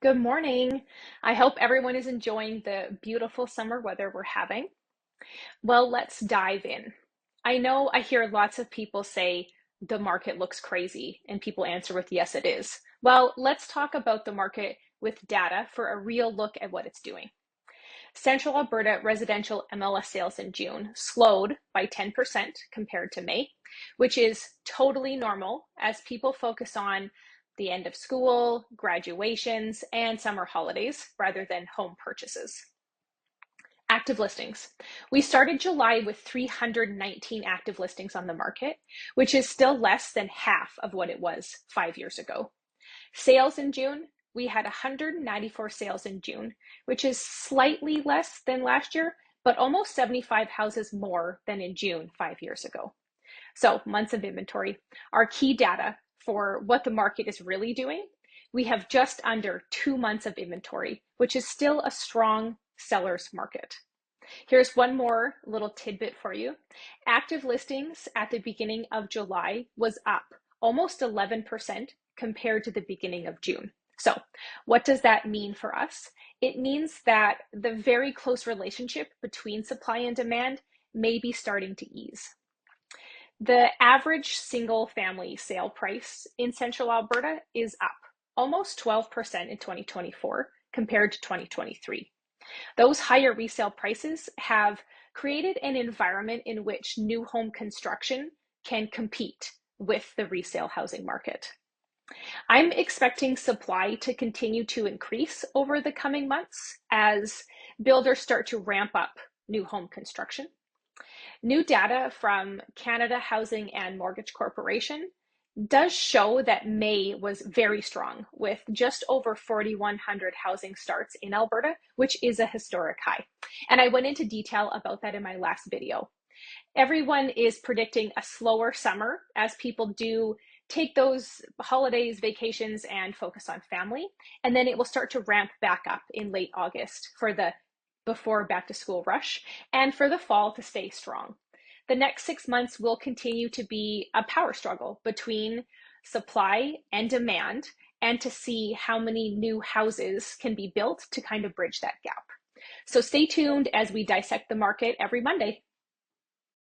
Good morning. I hope everyone is enjoying the beautiful summer weather we're having. Well, let's dive in. I know I hear lots of people say the market looks crazy, and people answer with yes, it is. Well, let's talk about the market with data for a real look at what it's doing. Central Alberta residential MLS sales in June slowed by 10% compared to May, which is totally normal as people focus on the end of school, graduations, and summer holidays rather than home purchases. Active listings. We started July with 319 active listings on the market, which is still less than half of what it was 5 years ago. Sales in June, we had 194 sales in June, which is slightly less than last year, but almost 75 houses more than in June 5 years ago. So, months of inventory. Our key data for what the market is really doing, we have just under 2 months of inventory, which is still a strong seller's market. Here's one more little tidbit for you. Active listings at the beginning of July was up almost 11% compared to the beginning of June. So, what does that mean for us? It means that the very close relationship between supply and demand may be starting to ease. The average single family sale price in central Alberta is up almost 12% in 2024 compared to 2023. Those higher resale prices have created an environment in which new home construction can compete with the resale housing market. I'm expecting supply to continue to increase over the coming months as builders start to ramp up new home construction. New data from Canada Housing and Mortgage Corporation does show that May was very strong with just over 4,100 housing starts in Alberta, which is a historic high. And I went into detail about that in my last video. Everyone is predicting a slower summer as people do take those holidays, vacations, and focus on family. And then it will start to ramp back up in late August for the before back to school rush and for the fall to stay strong. The next 6 months will continue to be a power struggle between supply and demand, and to see how many new houses can be built to kind of bridge that gap. So stay tuned as we dissect the market every Monday.